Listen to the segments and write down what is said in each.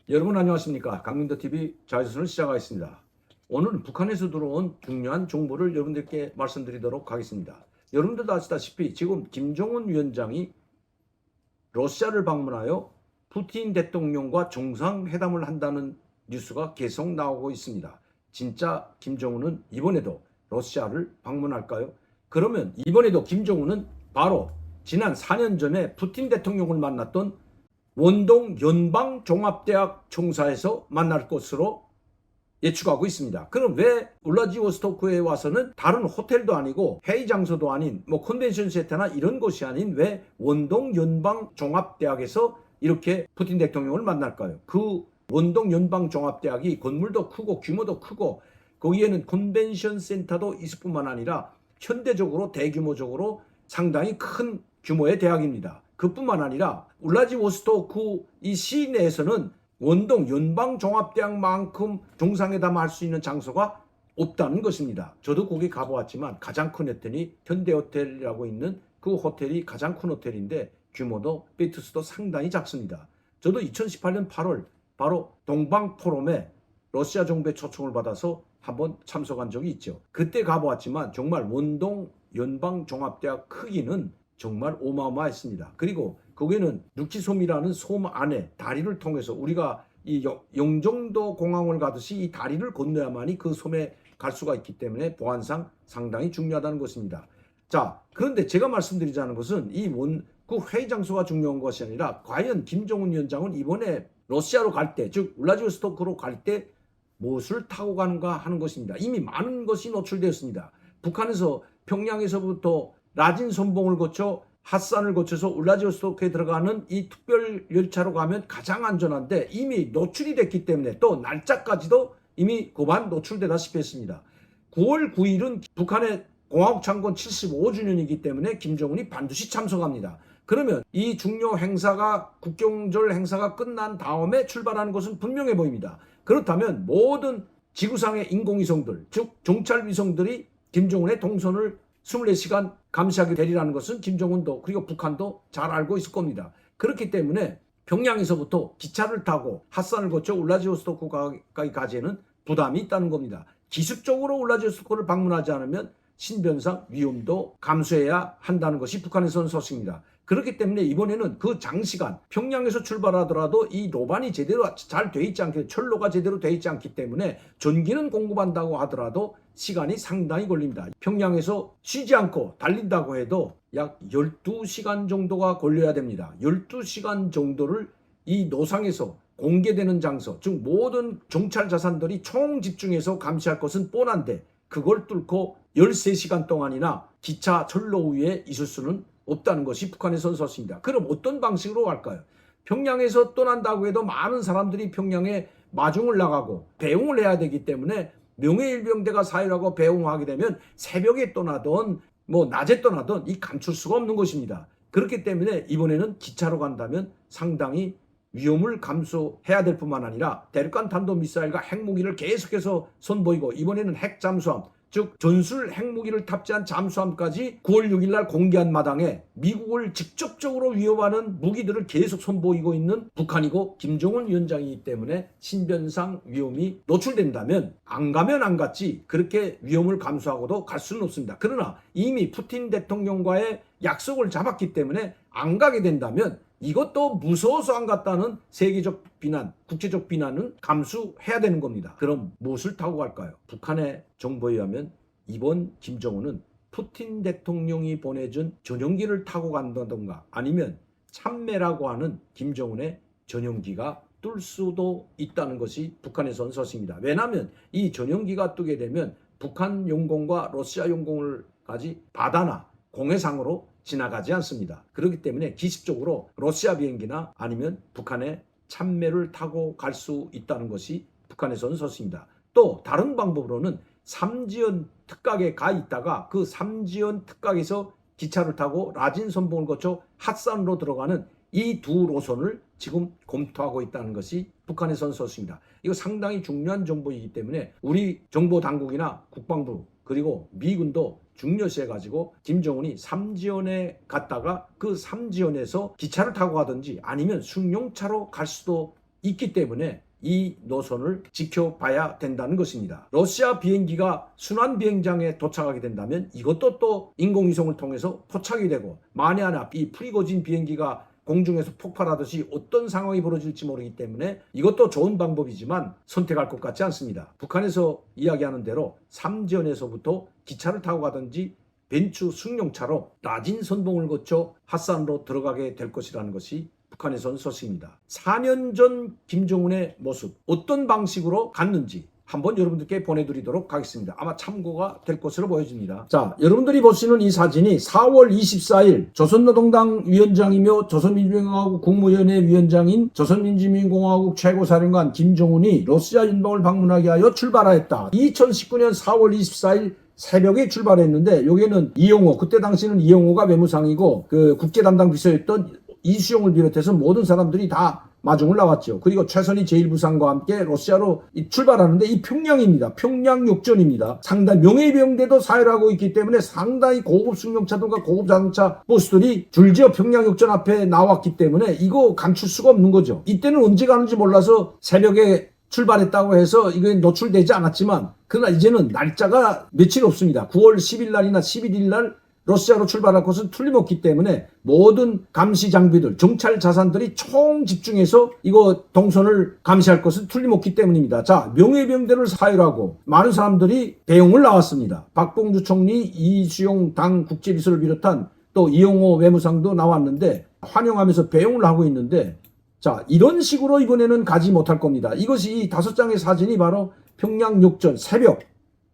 여러분 안녕하십니까? 강민도TV 자유선을 시작하겠습니다. 오늘은 북한에서 들어온 중요한 정보를 여러분들께 말씀드리도록 하겠습니다. 여러분들도 아시다시피 지금 김정은 위원장이 러시아를 방문하여 푸틴 대통령과 정상회담을 한다는 뉴스가 계속 나오고 있습니다. 진짜 김정은은 이번에도 러시아를 방문할까요? 그러면 이번에도 김정은은 바로 지난 4년 전에 푸틴 대통령을 만났던 원동 연방종합대학 총사에서 만날 것으로 예측하고 있습니다. 그럼 왜 울라디보스토크에 와서는 다른 호텔도 아니고 회의 장소도 아닌 컨벤션 센터나 이런 곳이 아닌 왜 원동 연방종합대학에서 이렇게 푸틴 대통령을 만날까요? 그 원동 연방종합대학이 건물도 크고 규모도 크고 거기에는 컨벤션 센터도 있을 뿐만 아니라 현대적으로 대규모적으로 상당히 큰 규모의 대학입니다. 그뿐만 아니라 울라디보스토크 이 시내에서는 원동 연방종합대학만큼 정상회담 할 수 있는 장소가 없다는 것입니다. 저도 거기 가보았지만 가장 큰 호텔이 현대호텔이라고 있는 그 호텔이 가장 큰 호텔인데 규모도 베트수도 상당히 작습니다. 저도 2018년 8월 바로 동방포럼에 러시아 정부의 초청을 받아서 한번 참석한 적이 있죠. 그때 가보았지만 정말 원동 연방종합대학 크기는 정말 어마어마했습니다. 그리고 거기는 누키솜이라는 섬 안에 다리를 통해서 우리가 이 영종도 공항을 가듯이 이 다리를 건너야만이 그 섬에 갈 수가 있기 때문에 보안상 상당히 중요하다는 것입니다. 자, 그런데 제가 말씀드리자는 것은 그 회의 장소가 중요한 것이 아니라 과연 김정은 위원장은 이번에 러시아로 갈 때, 즉 울라디보스토크로 갈 때 무엇을 타고 가는가 하는 것입니다. 이미 많은 것이 노출되었습니다. 북한에서 평양에서부터 라진 선봉을 거쳐 핫산을 거쳐서 울라디보스토크에 들어가는 이 특별 열차로 가면 가장 안전한데 이미 노출이 됐기 때문에 또 날짜까지도 이미 고반 노출되다시피 했습니다. 9월 9일은 북한의 공화국 창건 75주년이기 때문에 김정은이 반드시 참석합니다. 그러면 이 중요 행사가 국경절 행사가 끝난 다음에 출발하는 것은 분명해 보입니다. 그렇다면 모든 지구상의 인공위성들 즉 정찰위성들이 김정은의 동선을 24시간 감시하게 되리라는 것은 김정은도 그리고 북한도 잘 알고 있을 겁니다. 그렇기 때문에 평양에서부터 기차를 타고 핫산을 거쳐 울라디보스토크까지 가지에는 부담이 있다는 겁니다. 기습적으로 울라디보스토크를 방문하지 않으면 신변상 위험도 감수해야 한다는 것이 북한에서는 소식입니다. 그렇기 때문에 이번에는 그 장시간 평양에서 출발하더라도 이 로반이 제대로 잘 돼 있지 않기 철로가 제대로 돼 있지 않기 때문에 전기는 공급한다고 하더라도 시간이 상당히 걸립니다. 평양에서 쉬지 않고 달린다고 해도 약 12시간 정도가 걸려야 됩니다. 12시간 정도를 이 노상에서 공개되는 장소, 즉 모든 정찰 자산들이 총 집중해서 감시할 것은 뻔한데 그걸 뚫고 13시간 동안이나 기차 철로 위에 있을 수는 없다는 것이 북한의 선서입니다. 그럼 어떤 방식으로 갈까요? 평양에서 떠난다고 해도 많은 사람들이 평양에 마중을 나가고 배웅을 해야 되기 때문에 명예일병대가 사유라고 배웅하게 되면 새벽에 떠나든 낮에 떠나든 이 감출 수가 없는 것입니다. 그렇기 때문에 이번에는 기차로 간다면 상당히 위험을 감수해야 될 뿐만 아니라 대륙간 탄도미사일과 핵무기를 계속해서 선보이고 이번에는 핵잠수함 즉 전술 핵무기를 탑재한 잠수함까지 9월 6일 날 공개한 마당에 미국을 직접적으로 위협하는 무기들을 계속 선보이고 있는 북한이고 김정은 위원장이기 때문에 신변상 위험이 노출된다면 안 가면 안 갔지 그렇게 위험을 감수하고도 갈 수는 없습니다. 그러나 이미 푸틴 대통령과의 약속을 잡았기 때문에 안 가게 된다면 이것도 무서워서 안 갔다는 세계적 비난, 국제적 비난은 감수해야 되는 겁니다. 그럼 무엇을 타고 갈까요? 북한의 정보에 의하면 이번 김정은은 푸틴 대통령이 보내준 전용기를 타고 간다던가 아니면 참매라고 하는 김정은의 전용기가 뜰 수도 있다는 것이 북한에선 소식입니다. 왜냐하면 이 전용기가 뜨게 되면 북한 영공과 러시아 영공을까지 바다나 공해상으로 지나가지 않습니다. 그렇기 때문에 기습적으로 러시아 비행기나 아니면 북한의 참매를 타고 갈 수 있다는 것이 북한에서는 소식입니다. 또 다른 방법으로는 삼지연 특각에 가 있다가 그 삼지연 특각에서 기차를 타고 라진 선봉을 거쳐 핫산으로 들어가는 이 두 노선을 지금 검토하고 있다는 것이 북한에서는 소식입니다. 이거 상당히 중요한 정보이기 때문에 우리 정보 당국이나 국방부 그리고 미군도 중요시해가지고 김정은이 삼지연에 갔다가 그 삼지연에서 기차를 타고 가든지 아니면 승용차로 갈 수도 있기 때문에 이 노선을 지켜봐야 된다는 것입니다. 러시아 비행기가 순환 비행장에 도착하게 된다면 이것도 또 인공위성을 통해서 포착이 되고 만에 하나 이 프리고진 비행기가 공중에서 폭발하듯이 어떤 상황이 벌어질지 모르기 때문에 이것도 좋은 방법이지만 선택할 것 같지 않습니다. 북한에서 이야기하는 대로 삼지연에서부터 기차를 타고 가든지 벤츠 승용차로 낮은 선봉을 거쳐 핫산으로 들어가게 될 것이라는 것이 북한에서 온 소식입니다. 4년 전 김정은의 모습 어떤 방식으로 갔는지 한번 여러분들께 보내드리도록 하겠습니다. 아마 참고가 될 것으로 보여집니다. 자, 여러분들이 보시는 이 사진이 4월 24일 조선노동당 위원장이며 조선민주공화국 국무위원회 위원장인 조선민주주의공화국 최고사령관 김정은이 러시아 연방을 방문하기 위하여 출발하였다. 2019년 4월 24일 새벽에 출발했는데 여기는 이용호, 그때 당시는 이용호가 외무상이고 그 국제 담당 비서였던 이수용을 비롯해서 모든 사람들이 다 마중을 나왔죠. 그리고 최선희 제1부상과 함께 러시아로 출발하는데 이 평양입니다. 평양역전입니다. 상당히 명예병대도 사열하고 있기 때문에 상당히 고급 승용차들과 고급 자동차 버스들이 줄지어 평양역전 앞에 나왔기 때문에 이거 감출 수가 없는 거죠. 이때는 언제 가는지 몰라서 새벽에 출발했다고 해서 이게 노출되지 않았지만 그러나 이제는 날짜가 며칠 없습니다. 9월 10일 날이나 11일 날 러시아로 출발할 것은 틀림없기 때문에 모든 감시 장비들, 정찰 자산들이 총 집중해서 이거 동선을 감시할 것은 틀림없기 때문입니다. 자, 명예병대를 사열하고 많은 사람들이 대응을 나왔습니다. 박봉주 총리, 이수용 당 국제비서를 비롯한 또 이용호 외무상도 나왔는데 환영하면서 배웅을 하고 있는데 자, 이런 식으로 이번에는 가지 못할 겁니다. 이것이 이 5장의 사진이 바로 평양역전 새벽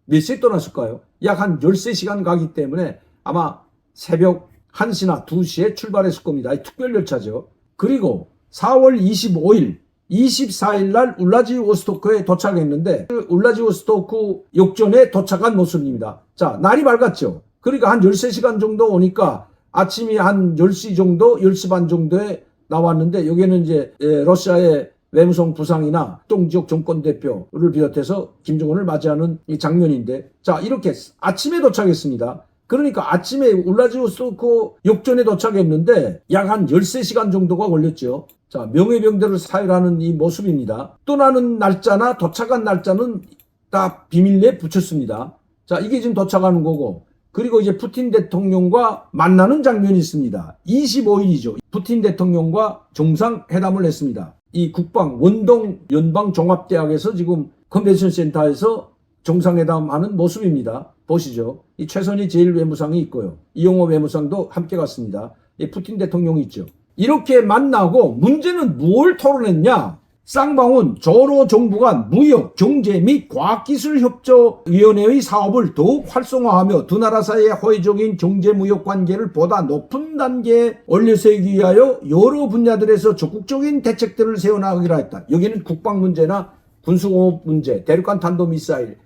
몇 시에 떠났을까요? 약 한 13시간 가기 때문에 아마 새벽 1시나 2시에 출발했을 겁니다. 이 특별열차죠. 그리고 4월 25일, 24일 날 울라디보스토크에 도착했는데 그 울라디보스토크 역전에 도착한 모습입니다. 자, 날이 밝았죠. 그러니까 한 13시간 정도 오니까 아침이 한 10시 정도, 10시 반 정도에 나왔는데 여기는 이제 러시아의 외무성 부상이나 동지역 정권 대표를 비롯해서 김정은을 맞이하는 이 장면인데 자, 이렇게 아침에 도착했습니다. 그러니까 아침에 울라디보스토크 역전에 도착했는데 약 한 13시간 정도가 걸렸죠. 자, 명예병대를 사열하는 이 모습입니다. 떠나는 날짜나 도착한 날짜는 다 비밀리에 붙였습니다. 자, 이게 지금 도착하는 거고 그리고 이제 푸틴 대통령과 만나는 장면이 있습니다. 25일이죠. 푸틴 대통령과 정상회담을 했습니다. 이 국방 원동 연방종합대학에서 지금 컨벤션 센터에서 정상회담하는 모습입니다. 보시죠. 이 최선희 제1외무상이 있고요. 이용호 외무상도 함께 갔습니다. 이 푸틴 대통령이 있죠. 이렇게 만나고 문제는 뭘 토론했냐? 쌍방은 조로 정부 간 무역, 경제 및 과학기술협조위원회의 사업을 더욱 활성화하며 두 나라 사이의 호혜적인 경제무역 관계를 보다 높은 단계에 올려세우기 위하여 여러 분야들에서 적극적인 대책들을 세워나가기로 했다. 여기는 국방 문제나 군수공업 문제, 대륙간 탄도미사일,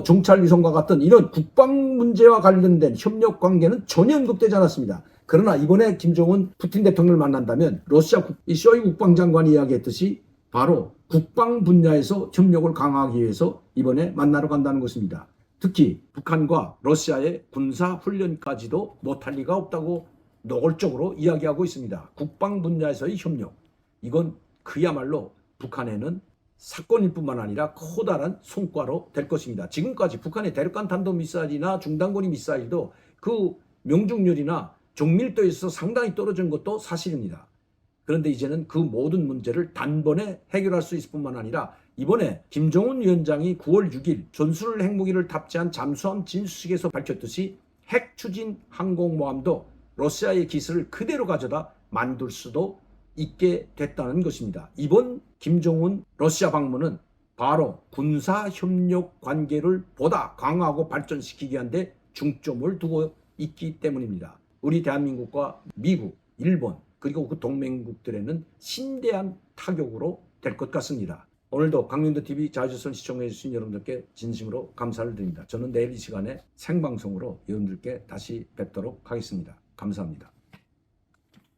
정찰위성과 같은 이런 국방 문제와 관련된 협력 관계는 전혀 언급되지 않았습니다. 그러나 이번에 김정은 푸틴 대통령을 만난다면 러시아 쇼이구 국방장관이 이야기했듯이 바로 국방 분야에서 협력을 강화하기 위해서 이번에 만나러 간다는 것입니다. 특히 북한과 러시아의 군사훈련까지도 못할 리가 없다고 노골적으로 이야기하고 있습니다. 국방 분야에서의 협력, 이건 그야말로 북한에는 사건일 뿐만 아니라 커다란 성과로 될 것입니다. 지금까지 북한의 대륙간 탄도미사일이나 중단거리 미사일도 그 명중률이나 정밀도에 있어서 상당히 떨어진 것도 사실입니다. 그런데 이제는 그 모든 문제를 단번에 해결할 수 있을 뿐만 아니라 이번에 김정은 위원장이 9월 6일 전술 핵무기를 탑재한 잠수함 진수식에서 밝혔듯이 핵 추진 항공모함도 러시아의 기술을 그대로 가져다 만들 수도 있게 됐다는 것입니다. 이번 김정은 러시아 방문은 바로 군사협력 관계를 보다 강화하고 발전시키기 위한 데 중점을 두고 있기 때문입니다. 우리 대한민국과 미국, 일본 그리고 그 동맹국들에는 심대한 타격으로 될 것 같습니다. 오늘도 강민도TV 자유조선 시청해주신 여러분들께 진심으로 감사를 드립니다. 저는 내일 이 시간에 생방송으로 여러분들께 다시 뵙도록 하겠습니다. 감사합니다.